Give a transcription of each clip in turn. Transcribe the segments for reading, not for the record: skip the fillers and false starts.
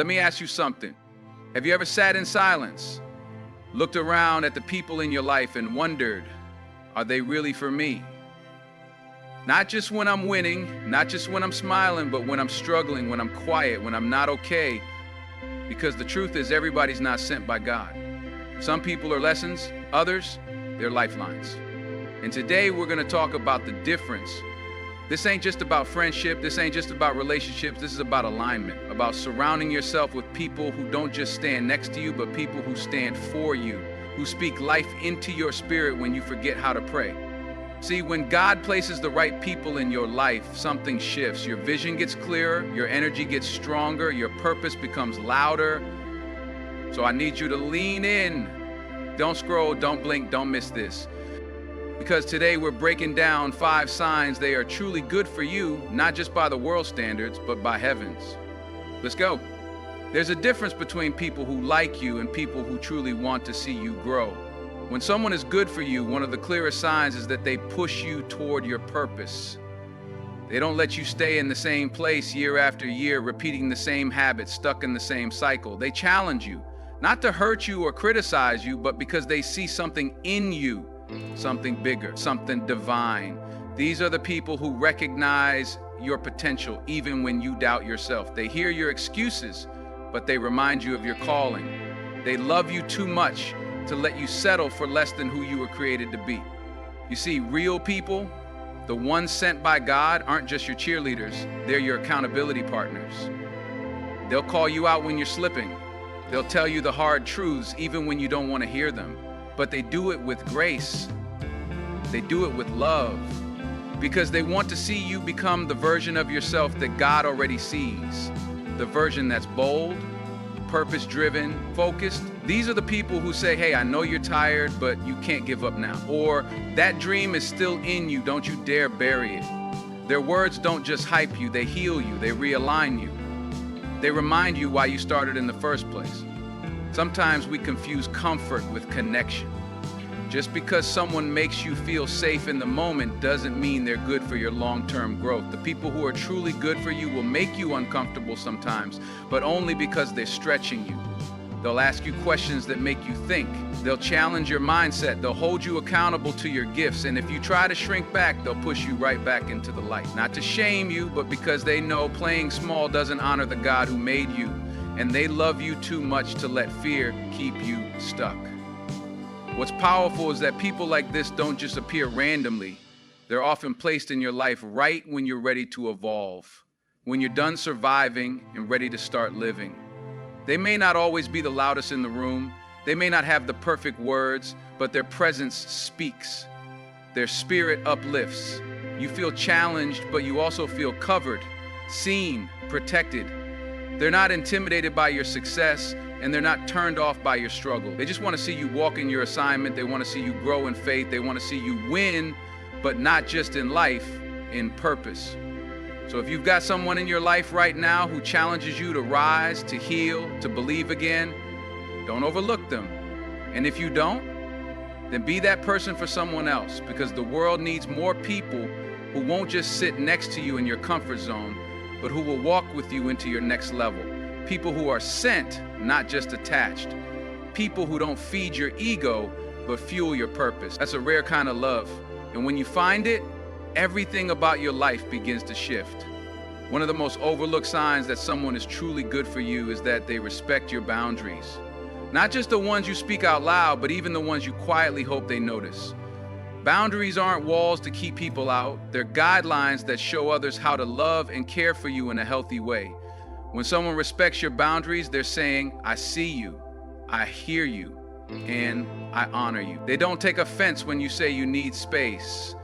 Let me ask you something. Have you ever sat in silence, looked around at the people in your life and wondered, are they really for me? Not just when I'm winning, not just when I'm smiling, but when I'm struggling, when I'm quiet, when I'm not okay. Because the truth is, everybody's not sent by God. Some people are lessons, others, they're lifelines. And today we're going to talk about the difference. This ain't just about friendship, this ain't just about relationships, this is about alignment, about surrounding yourself with people who don't just stand next to you, but people who stand for you, who speak life into your spirit when you forget how to pray. See, when God places the right people in your life, something shifts. Your vision gets clearer, your energy gets stronger, your purpose becomes louder. So I need you to lean in. Don't scroll, don't blink, don't miss this. Because today we're breaking down 5 signs they are truly good for you, not just by the world standards, but by heaven's. Let's go. There's a difference between people who like you and people who truly want to see you grow. When someone is good for you, one of the clearest signs is that they push you toward your purpose. They don't let you stay in the same place year after year, repeating the same habits, stuck in the same cycle. They challenge you, not to hurt you or criticize you, but because they see something in you. Something bigger, something divine. These are the people who recognize your potential even when you doubt yourself. They hear your excuses, but they remind you of your calling. They love you too much to let you settle for less than who you were created to be. You see, real people, the ones sent by God, aren't just your cheerleaders, they're your accountability partners. They'll call you out when you're slipping. They'll tell you the hard truths even when you don't want to hear them. But they do it with grace. They do it with love, because they want to see you become the version of yourself that God already sees. The version that's bold, purpose-driven, focused. These are the people who say, hey, I know you're tired, but you can't give up now. Or that dream is still in you, don't you dare bury it. Their words don't just hype you, they heal you, they realign you. They remind you why you started in the first place. Sometimes we confuse comfort with connection. Just because someone makes you feel safe in the moment doesn't mean they're good for your long-term growth. The people who are truly good for you will make you uncomfortable sometimes, but only because they're stretching you. They'll ask you questions that make you think. They'll challenge your mindset. They'll hold you accountable to your gifts. And if you try to shrink back, they'll push you right back into the light. Not to shame you, but because they know playing small doesn't honor the God who made you. And they love you too much to let fear keep you stuck. What's powerful is that people like this don't just appear randomly. They're often placed in your life right when you're ready to evolve, when you're done surviving and ready to start living. They may not always be the loudest in the room. They may not have the perfect words, but their presence speaks. Their spirit uplifts. You feel challenged, but you also feel covered, seen, protected. They're not intimidated by your success, and they're not turned off by your struggle. They just want to see you walk in your assignment. They want to see you grow in faith. They want to see you win, but not just in life, in purpose. So if you've got someone in your life right now who challenges you to rise, to heal, to believe again, don't overlook them. And if you don't, then be that person for someone else, because the world needs more people who won't just sit next to you in your comfort zone, but who will walk with you into your next level. People who are sent, not just attached. People who don't feed your ego, but fuel your purpose. That's a rare kind of love. And when you find it, everything about your life begins to shift. One of the most overlooked signs that someone is truly good for you is that they respect your boundaries. Not just the ones you speak out loud, but even the ones you quietly hope they notice. Boundaries aren't walls to keep people out. They're guidelines that show others how to love and care for you in a healthy way. When someone respects your boundaries, they're saying, I see you, I hear you, and I honor you. They don't take offense when you say you need space.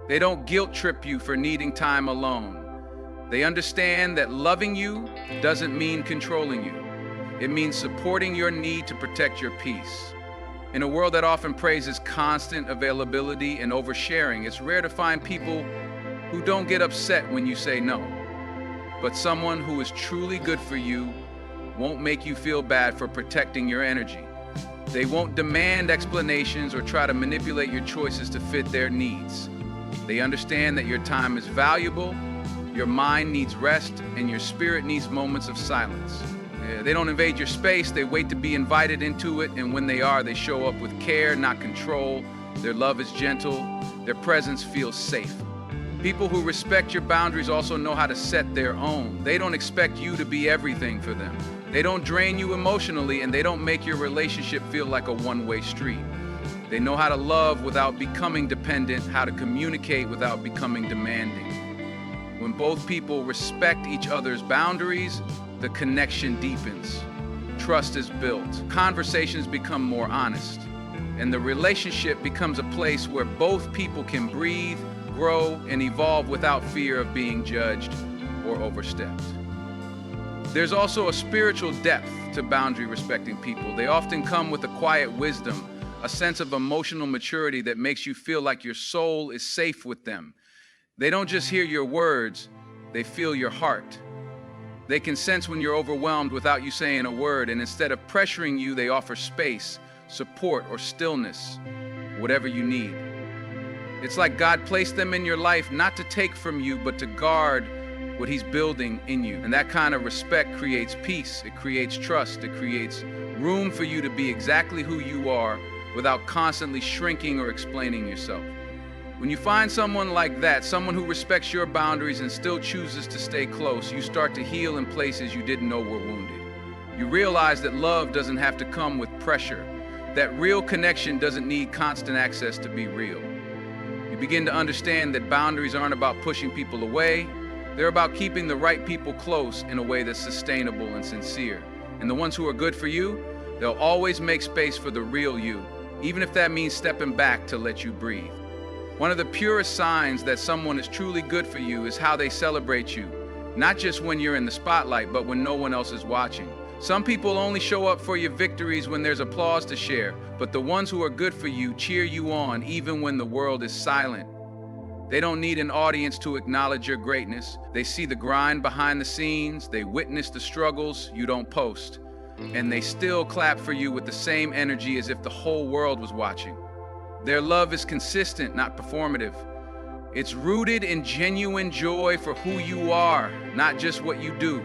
They don't guilt trip you for needing time alone. They understand that loving you doesn't mean controlling you. It means supporting your need to protect your peace. In a world that often praises constant availability and oversharing, it's rare to find people who don't get upset when you say no. But someone who is truly good for you won't make you feel bad for protecting your energy. They won't demand explanations or try to manipulate your choices to fit their needs. They understand that your time is valuable, your mind needs rest, and your spirit needs moments of silence. Yeah, they don't invade your space, they wait to be invited into it, and when they are, they show up with care, not control. Their love is gentle, their presence feels safe. People who respect your boundaries also know how to set their own. They don't expect you to be everything for them. They don't drain you emotionally, and they don't make your relationship feel like a one-way street. They know how to love without becoming dependent, how to communicate without becoming demanding. When both people respect each other's boundaries, the connection deepens. Trust is built. Conversations become more honest. And the relationship becomes a place where both people can breathe, grow, and evolve without fear of being judged or overstepped. There's also a spiritual depth to boundary-respecting people. They often come with a quiet wisdom, a sense of emotional maturity that makes you feel like your soul is safe with them. They don't just hear your words, they feel your heart. They can sense when you're overwhelmed without you saying a word, and instead of pressuring you, they offer space, support, or stillness, whatever you need. It's like God placed them in your life not to take from you, but to guard what He's building in you. And that kind of respect creates peace, it creates trust, it creates room for you to be exactly who you are without constantly shrinking or explaining yourself. When you find someone like that, someone who respects your boundaries and still chooses to stay close, you start to heal in places you didn't know were wounded. You realize that love doesn't have to come with pressure, that real connection doesn't need constant access to be real. You begin to understand that boundaries aren't about pushing people away, they're about keeping the right people close in a way that's sustainable and sincere. And the ones who are good for you, they'll always make space for the real you, even if that means stepping back to let you breathe. One of the purest signs that someone is truly good for you is how they celebrate you, not just when you're in the spotlight, but when no one else is watching. Some people only show up for your victories when there's applause to share, but the ones who are good for you cheer you on even when the world is silent. They don't need an audience to acknowledge your greatness. They see the grind behind the scenes, they witness the struggles you don't post, and they still clap for you with the same energy as if the whole world was watching. Their love is consistent, not performative. It's rooted in genuine joy for who you are, not just what you do.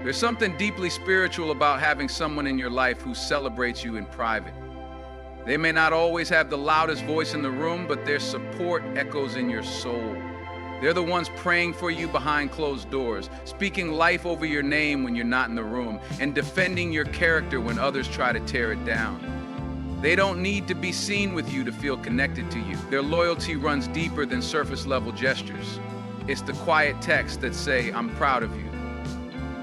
There's something deeply spiritual about having someone in your life who celebrates you in private. They may not always have the loudest voice in the room, but their support echoes in your soul. They're the ones praying for you behind closed doors, speaking life over your name when you're not in the room, and defending your character when others try to tear it down. They don't need to be seen with you to feel connected to you. Their loyalty runs deeper than surface-level gestures. It's the quiet texts that say, "I'm proud of you."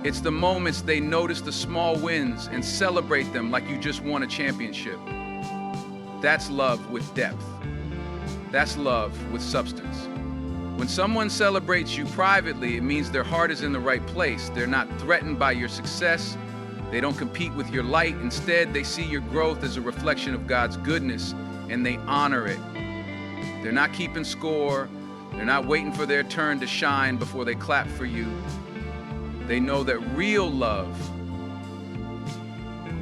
It's the moments they notice the small wins and celebrate them like you just won a championship. That's love with depth. That's love with substance. When someone celebrates you privately, it means their heart is in the right place. They're not threatened by your success. They don't compete with your light. Instead, they see your growth as a reflection of God's goodness, and they honor it. They're not keeping score. They're not waiting for their turn to shine before they clap for you. They know that real love,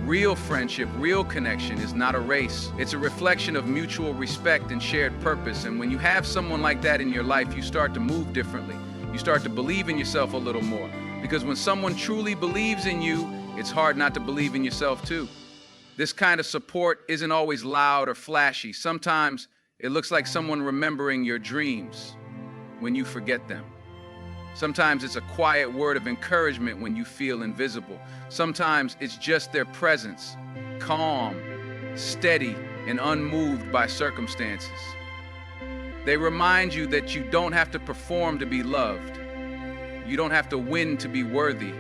real friendship, real connection is not a race. It's a reflection of mutual respect and shared purpose. And when you have someone like that in your life, you start to move differently. You start to believe in yourself a little more. Because when someone truly believes in you, it's hard not to believe in yourself too. This kind of support isn't always loud or flashy. Sometimes it looks like someone remembering your dreams when you forget them. Sometimes it's a quiet word of encouragement when you feel invisible. Sometimes it's just their presence, calm, steady, and unmoved by circumstances. They remind you that you don't have to perform to be loved. You don't have to win to be worthy.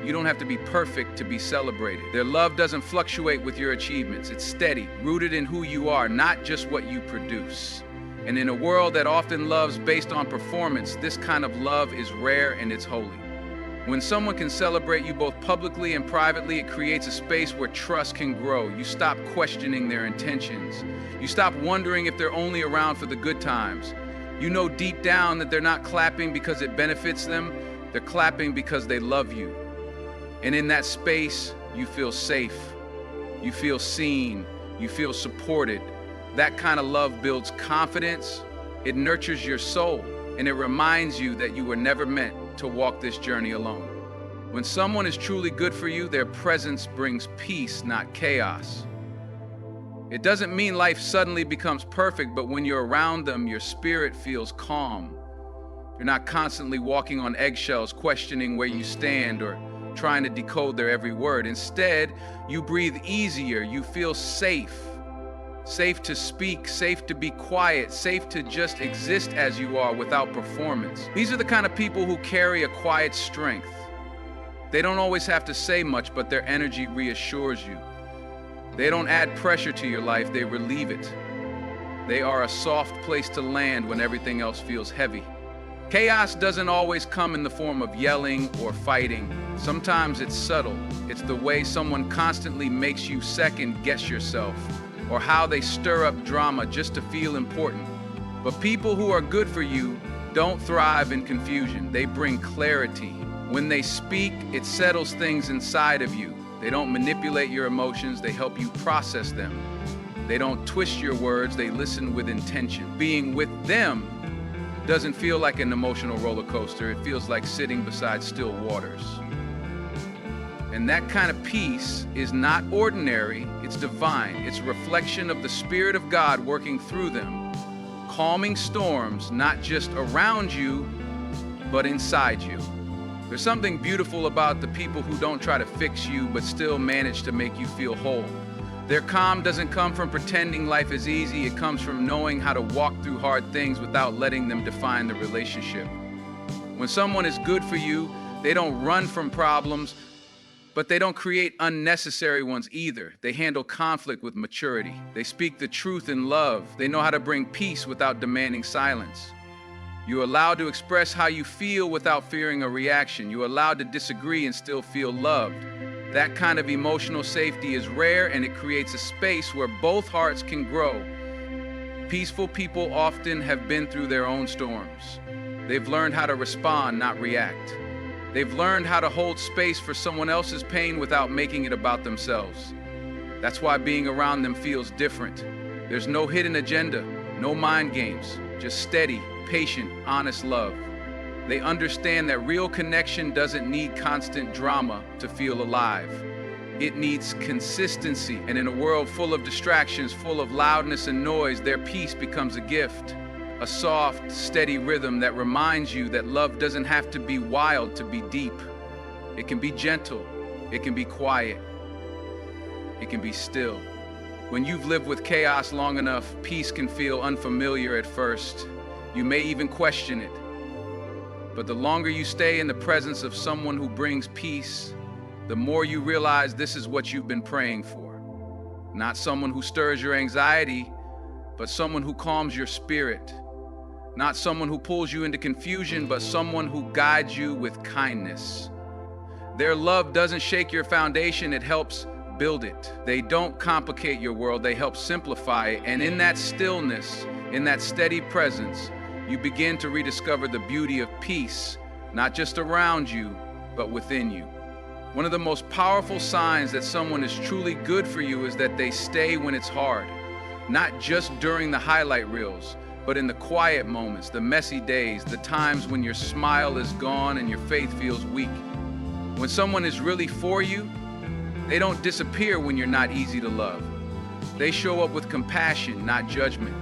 You don't have to be perfect to be celebrated. Their love doesn't fluctuate with your achievements. It's steady, rooted in who you are, not just what you produce. And in a world that often loves based on performance, this kind of love is rare and it's holy. When someone can celebrate you both publicly and privately, it creates a space where trust can grow. You stop questioning their intentions. You stop wondering if they're only around for the good times. You know deep down that they're not clapping because it benefits them. They're clapping because they love you. And in that space, you feel safe. You feel seen. You feel supported. That kind of love builds confidence, it nurtures your soul, and it reminds you that you were never meant to walk this journey alone. When someone is truly good for you, their presence brings peace, not chaos. It doesn't mean life suddenly becomes perfect, but when you're around them, your spirit feels calm. You're not constantly walking on eggshells, questioning where you stand or trying to decode their every word. Instead, you breathe easier, you feel safe. Safe to speak, safe to be quiet, safe to just exist as you are without performance. These are the kind of people who carry a quiet strength. They don't always have to say much, but their energy reassures you. They don't add pressure to your life, they relieve it. They are a soft place to land when everything else feels heavy. Chaos doesn't always come in the form of yelling or fighting. Sometimes it's subtle. It's the way someone constantly makes you second guess yourself, or how they stir up drama just to feel important. But people who are good for you don't thrive in confusion. They bring clarity. When they speak, it settles things inside of you. They don't manipulate your emotions, they help you process them. They don't twist your words, they listen with intention. Being with them doesn't feel like an emotional roller coaster, it feels like sitting beside still waters. And that kind of peace is not ordinary, it's divine. It's a reflection of the Spirit of God working through them, calming storms not just around you, but inside you. There's something beautiful about the people who don't try to fix you, but still manage to make you feel whole. Their calm doesn't come from pretending life is easy, it comes from knowing how to walk through hard things without letting them define the relationship. When someone is good for you, they don't run from problems, but they don't create unnecessary ones either. They handle conflict with maturity. They speak the truth in love. They know how to bring peace without demanding silence. You're allowed to express how you feel without fearing a reaction. You're allowed to disagree and still feel loved. That kind of emotional safety is rare, and it creates a space where both hearts can grow. Peaceful people often have been through their own storms. They've learned how to respond, not react. They've learned how to hold space for someone else's pain without making it about themselves. That's why being around them feels different. There's no hidden agenda, no mind games, just steady, patient, honest love. They understand that real connection doesn't need constant drama to feel alive. It needs consistency, and in a world full of distractions, full of loudness and noise, their peace becomes a gift. A soft, steady rhythm that reminds you that love doesn't have to be wild to be deep. It can be gentle, it can be quiet, it can be still. When you've lived with chaos long enough, peace can feel unfamiliar at first. You may even question it. But the longer you stay in the presence of someone who brings peace, the more you realize this is what you've been praying for. Not someone who stirs your anxiety, but someone who calms your spirit. Not someone who pulls you into confusion, but someone who guides you with kindness. Their love doesn't shake your foundation, it helps build it. They don't complicate your world, they help simplify it. And in that stillness, in that steady presence, you begin to rediscover the beauty of peace, not just around you, but within you. One of the most powerful signs that someone is truly good for you is that they stay when it's hard. Not just during the highlight reels, but in the quiet moments, the messy days, the times when your smile is gone and your faith feels weak. When someone is really for you, they don't disappear when you're not easy to love. They show up with compassion, not judgment.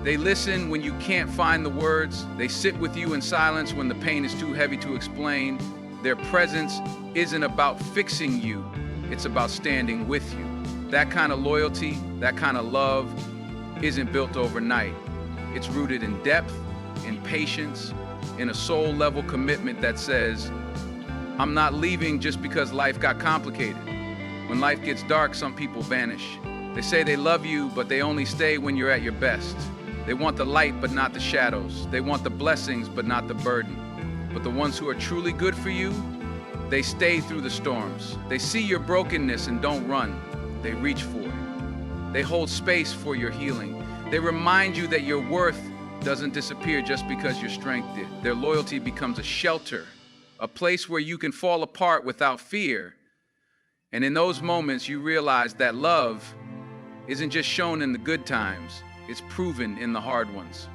They listen when you can't find the words. They sit with you in silence when the pain is too heavy to explain. Their presence isn't about fixing you, it's about standing with you. That kind of loyalty, that kind of love isn't built overnight. It's rooted in depth, in patience, in a soul-level commitment that says, I'm not leaving just because life got complicated. When life gets dark, some people vanish. They say they love you, but they only stay when you're at your best. They want the light, but not the shadows. They want the blessings, but not the burden. But the ones who are truly good for you, they stay through the storms. They see your brokenness and don't run. They reach for it. They hold space for your healing. They remind you that your worth doesn't disappear just because your strength did. Their loyalty becomes a shelter, a place where you can fall apart without fear. And in those moments, you realize that love isn't just shown in the good times, it's proven in the hard ones.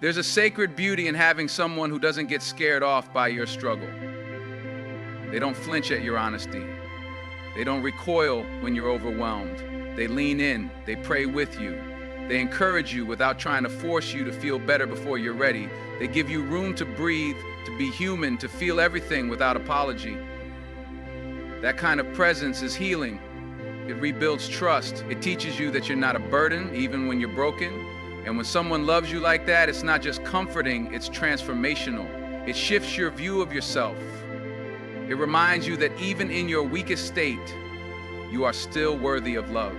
There's a sacred beauty in having someone who doesn't get scared off by your struggle. They don't flinch at your honesty. They don't recoil when you're overwhelmed. They lean in, they pray with you. They encourage you without trying to force you to feel better before you're ready. They give you room to breathe, to be human, to feel everything without apology. That kind of presence is healing. It rebuilds trust. It teaches you that you're not a burden, even when you're broken. And when someone loves you like that, it's not just comforting, it's transformational. It shifts your view of yourself. It reminds you that even in your weakest state, you are still worthy of love.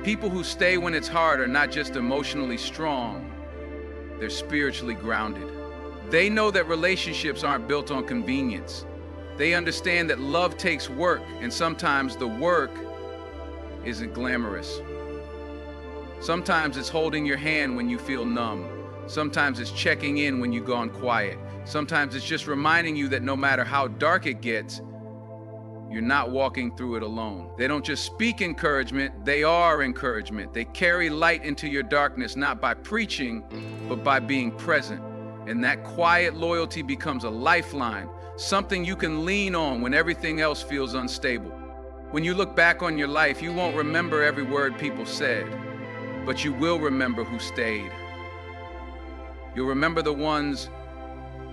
People who stay when it's hard are not just emotionally strong, they're spiritually grounded. They know that relationships aren't built on convenience. They understand that love takes work, and sometimes the work isn't glamorous. Sometimes it's holding your hand when you feel numb. Sometimes it's checking in when you've gone quiet. Sometimes it's just reminding you that no matter how dark it gets, you're not walking through it alone. They don't just speak encouragement, they are encouragement. They carry light into your darkness, not by preaching, but by being present. And that quiet loyalty becomes a lifeline, something you can lean on when everything else feels unstable. When you look back on your life, you won't remember every word people said, but you will remember who stayed. You'll remember the ones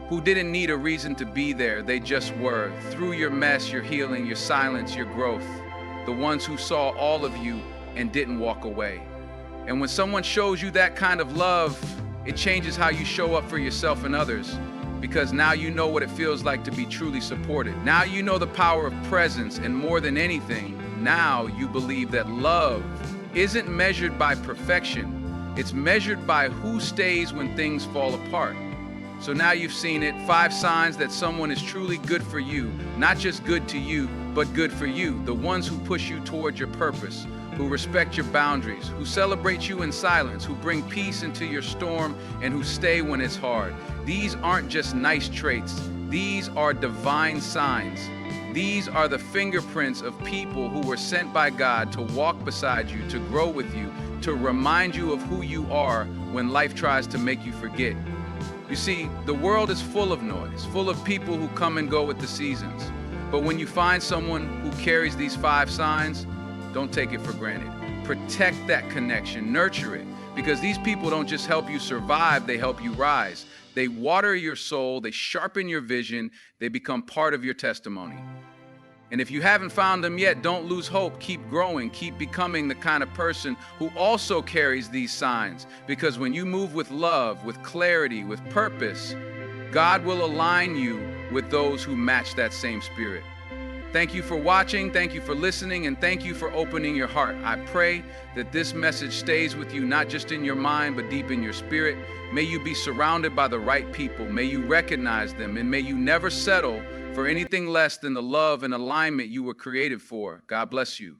who didn't need a reason to be there, they just were. Through your mess, your healing, your silence, your growth. The ones who saw all of you and didn't walk away. And when someone shows you that kind of love, it changes how you show up for yourself and others, because now you know what it feels like to be truly supported. Now you know the power of presence, and more than anything, now you believe that love isn't measured by perfection. It's measured by who stays when things fall apart. So now you've seen it, 5 signs that someone is truly good for you, not just good to you, but good for you. The ones who push you toward your purpose, who respect your boundaries, who celebrate you in silence, who bring peace into your storm, and who stay when it's hard. These aren't just nice traits. These are divine signs. These are the fingerprints of people who were sent by God to walk beside you, to grow with you, to remind you of who you are when life tries to make you forget. You see, the world is full of noise, full of people who come and go with the seasons. But when you find someone who carries these 5 signs, don't take it for granted. Protect that connection, nurture it, because these people don't just help you survive, they help you rise. They water your soul, they sharpen your vision, they become part of your testimony. And if you haven't found them yet, don't lose hope. Keep growing, keep becoming the kind of person who also carries these signs. Because when you move with love, with clarity, with purpose, God will align you with those who match that same spirit. Thank you for watching, thank you for listening, and thank you for opening your heart. I pray that this message stays with you, not just in your mind, but deep in your spirit. May you be surrounded by the right people. May you recognize them, and may you never settle for anything less than the love and alignment you were created for. God bless you.